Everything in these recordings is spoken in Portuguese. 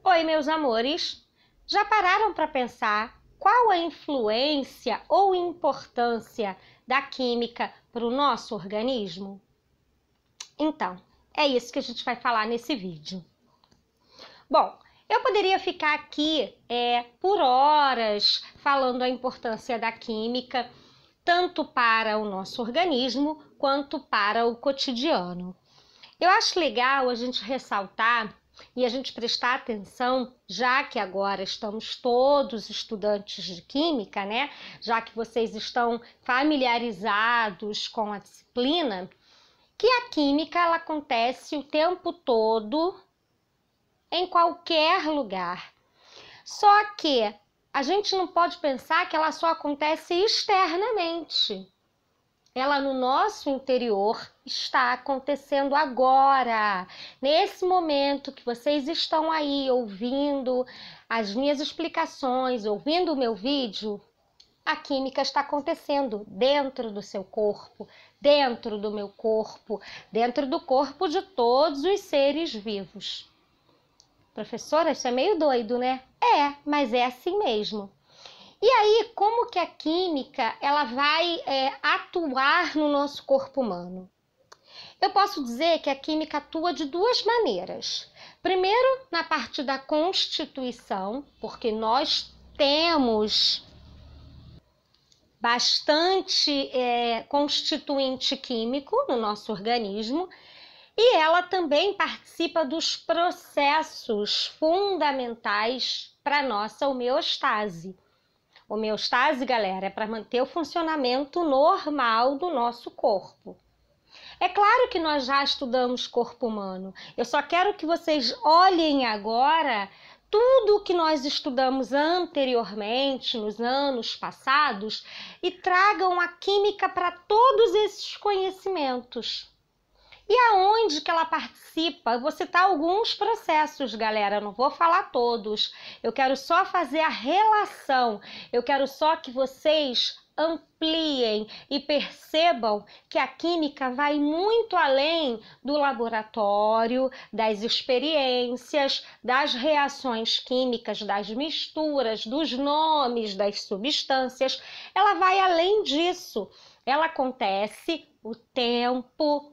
Oi, meus amores! Já pararam para pensar qual a influência ou importância da química para o nosso organismo? Então, é isso que a gente vai falar nesse vídeo. Bom, eu poderia ficar aqui por horas falando a importância da química, tanto para o nosso organismo quanto para o cotidiano. Eu acho legal a gente ressaltar e a gente prestar atenção, já que agora estamos todos estudantes de química, né? Já que vocês estão familiarizados com a disciplina, que a química ela acontece o tempo todo em qualquer lugar. Só que a gente não pode pensar que ela só acontece externamente. Ela no nosso interior está acontecendo agora, nesse momento que vocês estão aí ouvindo as minhas explicações, ouvindo o meu vídeo, a química está acontecendo dentro do seu corpo, dentro do meu corpo, dentro do corpo de todos os seres vivos. Professora, isso é meio doido, né? É, mas é assim mesmo. E aí, como que a química ela vai atuar no nosso corpo humano? Eu posso dizer que a química atua de duas maneiras. Primeiro, na parte da constituição, porque nós temos bastante constituinte químico no nosso organismo, e ela também participa dos processos fundamentais para a nossa homeostase. Homeostase, galera, é para manter o funcionamento normal do nosso corpo. É claro que nós já estudamos corpo humano. Eu só quero que vocês olhem agora tudo o que nós estudamos anteriormente, nos anos passados, e tragam a química para todos esses conhecimentos. E aonde que ela participa? Eu vou citar alguns processos, galera, eu não vou falar todos. Eu quero só fazer a relação, eu quero só que vocês ampliem e percebam que a química vai muito além do laboratório, das experiências, das reações químicas, das misturas, dos nomes das substâncias. Ela vai além disso. Ela acontece o tempo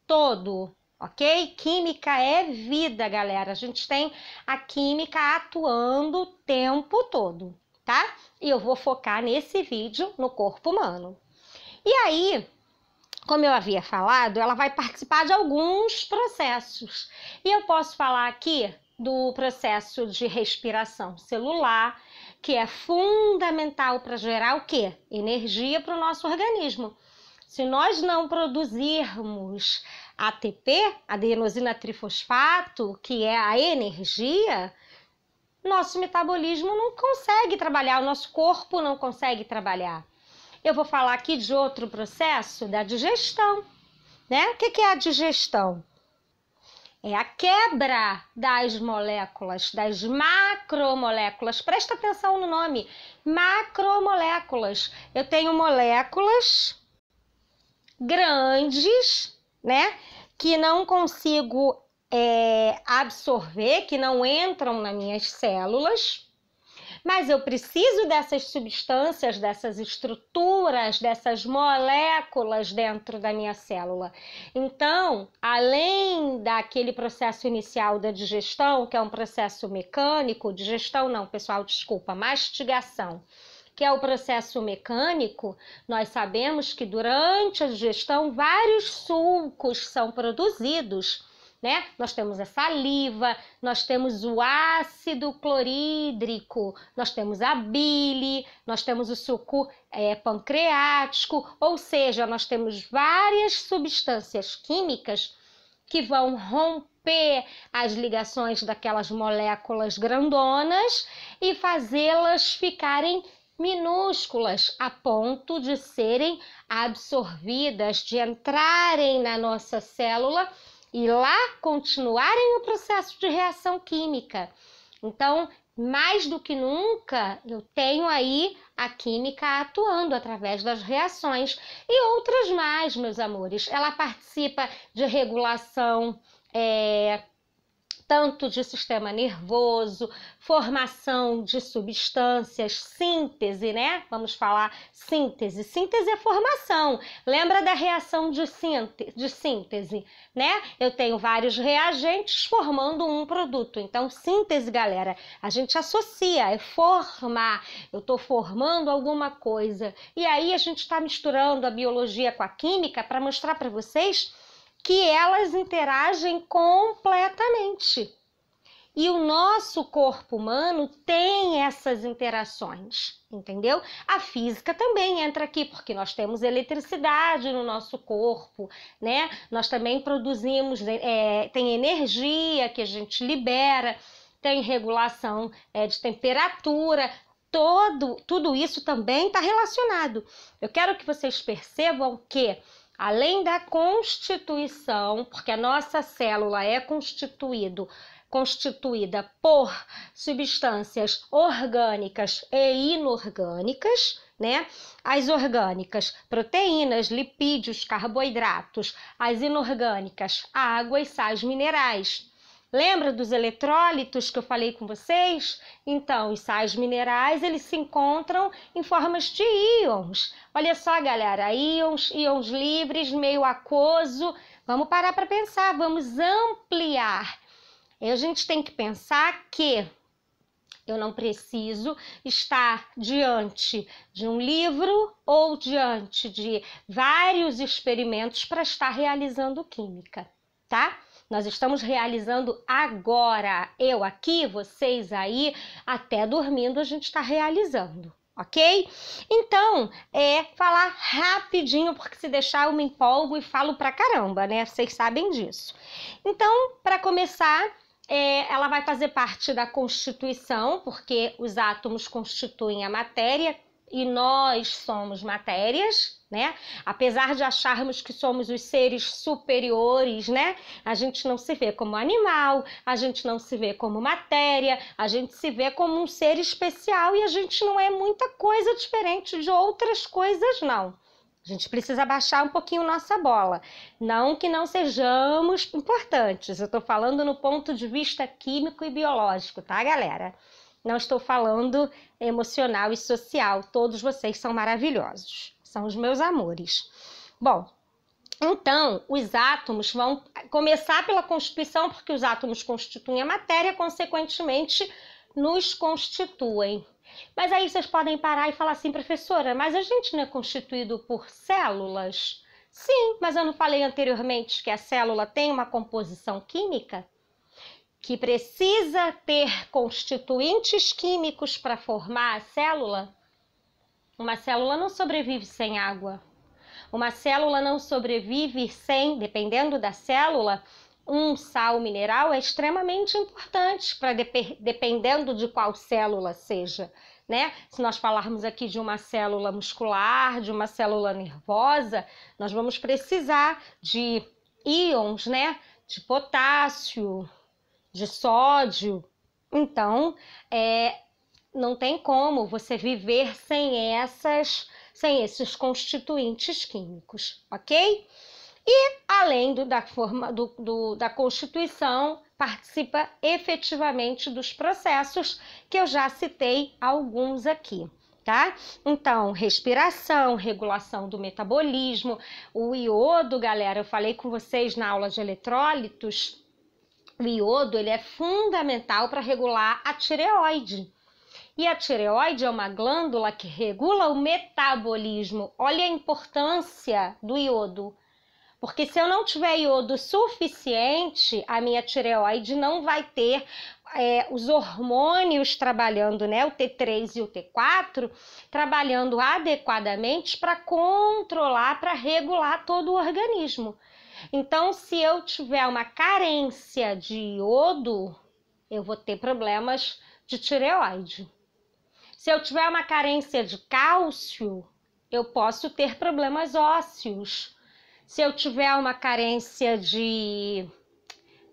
todo, ok? Química é vida, galera. A gente tem a química atuando o tempo todo, tá? E eu vou focar nesse vídeo no corpo humano. E aí, como eu havia falado, ela vai participar de alguns processos. E eu posso falar aqui do processo de respiração celular, que é fundamental para gerar o quê? Energia para o nosso organismo. Se nós não produzirmos ATP, adenosina trifosfato, que é a energia, nosso metabolismo não consegue trabalhar, o nosso corpo não consegue trabalhar. Eu vou falar aqui de outro processo, da digestão, né? O que é a digestão? É a quebra das moléculas, das macromoléculas. Presta atenção no nome, macromoléculas. Eu tenho moléculas grandes, né, que não consigo absorver, que não entram nas minhas células, mas eu preciso dessas substâncias, dessas estruturas, dessas moléculas dentro da minha célula. Então, além daquele processo inicial da digestão, que é um processo mecânico, digestão não, pessoal, desculpa, mastigação, que é o processo mecânico, nós sabemos que durante a digestão vários sucos são produzidos, né? Nós temos a saliva, nós temos o ácido clorídrico, nós temos a bile, nós temos o suco pancreático, ou seja, nós temos várias substâncias químicas que vão romper as ligações daquelas moléculas grandonas e fazê-las ficarem minúsculas a ponto de serem absorvidas, de entrarem na nossa célula e lá continuarem o processo de reação química. Então, mais do que nunca, eu tenho aí a química atuando através das reações e outras mais, meus amores. Ela participa de regulação tanto de sistema nervoso, formação de substâncias, síntese, né? Vamos falar síntese. Síntese é formação. Lembra da reação de síntese, né? Eu tenho vários reagentes formando um produto. Então, síntese, galera, a gente associa, é formar. Eu estou formando alguma coisa. E aí a gente está misturando a biologia com a química para mostrar para vocês que elas interagem completamente. E o nosso corpo humano tem essas interações, entendeu? A física também entra aqui, porque nós temos eletricidade no nosso corpo, né? Nós também produzimos, tem energia que a gente libera, tem regulação de temperatura, tudo isso também está relacionado. Eu quero que vocês percebam que além da constituição, porque a nossa célula é constituída por substâncias orgânicas e inorgânicas, né? As orgânicas, proteínas, lipídios, carboidratos, as inorgânicas, água e sais minerais. Lembra dos eletrólitos que eu falei com vocês? Então, os sais minerais, eles se encontram em formas de íons. Olha só, galera, íons livres, meio aquoso. Vamos parar para pensar, vamos ampliar. E a gente tem que pensar que eu não preciso estar diante de um livro ou diante de vários experimentos para estar realizando química, tá? Nós estamos realizando agora, eu aqui, vocês aí, até dormindo a gente está realizando, ok? Então, falar rapidinho, porque se deixar eu me empolgo e falo pra caramba, né? Vocês sabem disso. Então, para começar, ela vai fazer parte da constituição, porque os átomos constituem a matéria e nós somos matérias, né? Apesar de acharmos que somos os seres superiores, né? A gente não se vê como animal, a gente não se vê como matéria, a gente se vê como um ser especial e a gente não é muita coisa diferente de outras coisas, não. A gente precisa baixar um pouquinho nossa bola. Não que não sejamos importantes, eu tô falando no ponto de vista químico e biológico, tá, galera? Não estou falando emocional e social. Todos vocês são maravilhosos. São os meus amores. Bom, então, os átomos vão começar pela constituição, porque os átomos constituem a matéria, consequentemente, nos constituem. Mas aí vocês podem parar e falar assim, professora, mas a gente não é constituído por células? Sim, mas eu não falei anteriormente que a célula tem uma composição química? Que precisa ter constituintes químicos para formar a célula? Uma célula não sobrevive sem água. Uma célula não sobrevive sem, dependendo da célula, um sal mineral é extremamente importante, dependendo de qual célula seja, né? Se nós falarmos aqui de uma célula muscular, de uma célula nervosa, nós vamos precisar de íons, né? De potássio, de sódio. Então, não tem como você viver sem esses constituintes químicos, ok? E, além da constituição, participa efetivamente dos processos que eu já citei alguns aqui, tá? Então, respiração, regulação do metabolismo, o iodo, galera, eu falei com vocês na aula de eletrólitos, o iodo, ele é fundamental para regular a tireoide. E a tireoide é uma glândula que regula o metabolismo. Olha a importância do iodo. Porque se eu não tiver iodo suficiente, a minha tireoide não vai ter os hormônios trabalhando, né? O T3 e o T4, trabalhando adequadamente para controlar, para regular todo o organismo. Então, se eu tiver uma carência de iodo, eu vou ter problemas de tireoide. Se eu tiver uma carência de cálcio, eu posso ter problemas ósseos. Se eu tiver uma carência de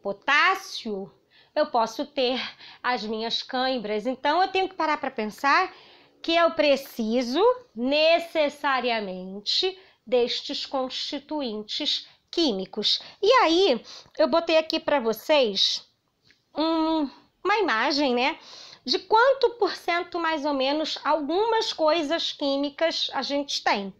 potássio, eu posso ter as minhas câimbras. Então, eu tenho que parar para pensar que eu preciso necessariamente destes constituintes químicos. E aí, eu botei aqui para vocês uma imagem, né, de quanto por cento mais ou menos algumas coisas químicas a gente tem.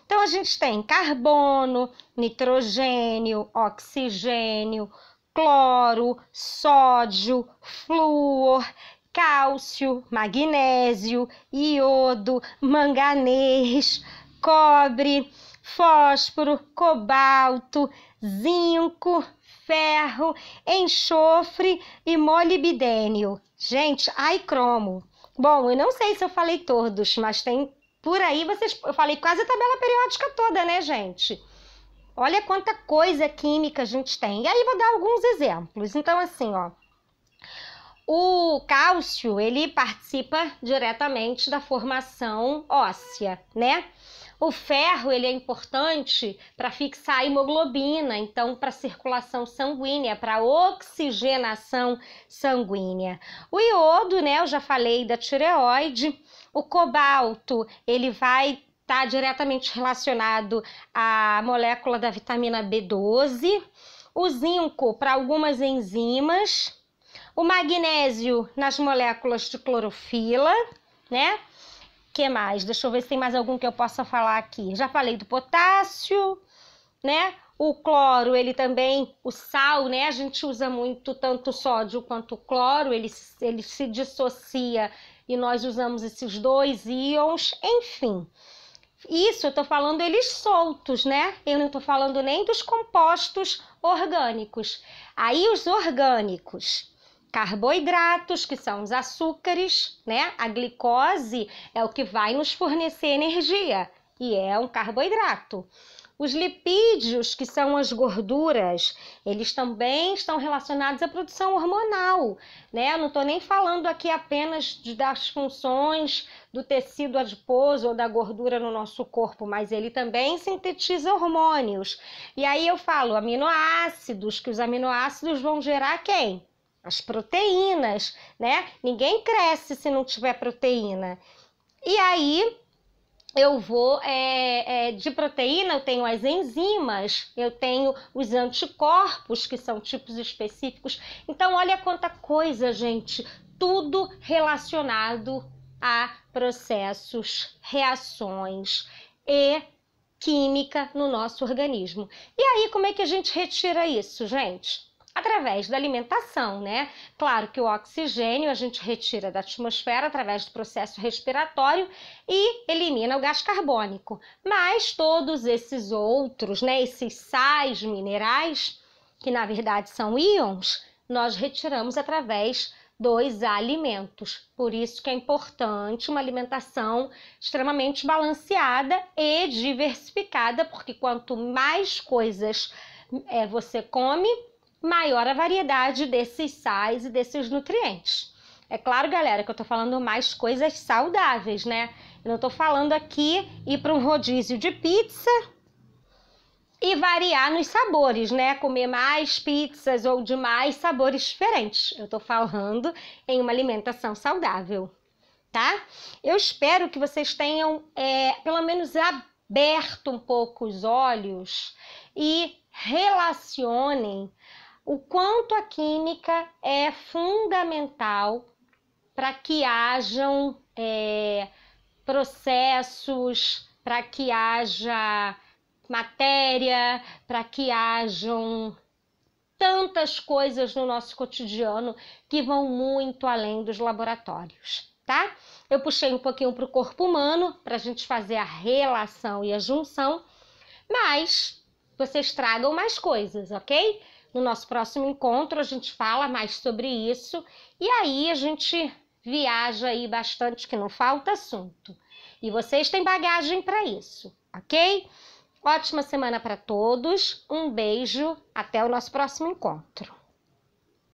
Então, a gente tem carbono, nitrogênio, oxigênio, cloro, sódio, flúor, cálcio, magnésio, iodo, manganês, cobre, fósforo, cobalto, zinco, ferro, enxofre e molibdênio. Gente, ai, cromo. Bom, eu não sei se eu falei todos, mas tem por aí, eu falei quase a tabela periódica toda, né, gente? Olha quanta coisa química a gente tem. E aí vou dar alguns exemplos. Então, assim, ó, o cálcio, ele participa diretamente da formação óssea, né? O ferro, ele é importante para fixar a hemoglobina, então para circulação sanguínea, para oxigenação sanguínea. O iodo, né, eu já falei da tireoide. O cobalto, ele vai estar diretamente relacionado à molécula da vitamina B12. O zinco para algumas enzimas. O magnésio nas moléculas de clorofila, né? Que mais? Deixa eu ver se tem mais algum que eu possa falar aqui. Já falei do potássio, né? O cloro, ele também, o sal, né? A gente usa muito tanto o sódio quanto o cloro, ele se dissocia e nós usamos esses dois íons, enfim. Isso eu tô falando eles soltos, né? Eu não tô falando nem dos compostos orgânicos. Aí os orgânicos, carboidratos, que são os açúcares, né? A glicose é o que vai nos fornecer energia e é um carboidrato. Os lipídios, que são as gorduras, eles também estão relacionados à produção hormonal, né? Eu não estou nem falando aqui apenas das funções do tecido adiposo ou da gordura no nosso corpo, mas ele também sintetiza hormônios. E aí eu falo aminoácidos, que os aminoácidos vão gerar quem? As proteínas, né? Ninguém cresce se não tiver proteína. E aí eu vou, de proteína, eu tenho as enzimas, eu tenho os anticorpos, que são tipos específicos. Então, olha quanta coisa, gente, tudo relacionado a processos, reações e química no nosso organismo. E aí, como é que a gente retira isso, gente? Através da alimentação, né? Claro que o oxigênio a gente retira da atmosfera através do processo respiratório e elimina o gás carbônico. Mas todos esses outros, né, esses sais minerais, que na verdade são íons, nós retiramos através dos alimentos. Por isso que é importante uma alimentação extremamente balanceada e diversificada, porque quanto mais coisas você come, maior a variedade desses sais e desses nutrientes. É claro, galera, que eu tô falando mais coisas saudáveis, né? Eu não tô falando aqui ir para um rodízio de pizza e variar nos sabores, né? Comer mais pizzas ou de mais sabores diferentes. Eu tô falando em uma alimentação saudável, tá? Eu espero que vocês tenham, pelo menos, aberto um pouco os olhos e relacionem o quanto a química é fundamental para que hajam processos, para que haja matéria, para que hajam tantas coisas no nosso cotidiano que vão muito além dos laboratórios, tá? Eu puxei um pouquinho para o corpo humano para a gente fazer a relação e a junção, mas vocês tragam mais coisas, ok? No nosso próximo encontro a gente fala mais sobre isso e aí a gente viaja aí bastante, que não falta assunto. E vocês têm bagagem para isso, ok? Ótima semana para todos, um beijo, até o nosso próximo encontro.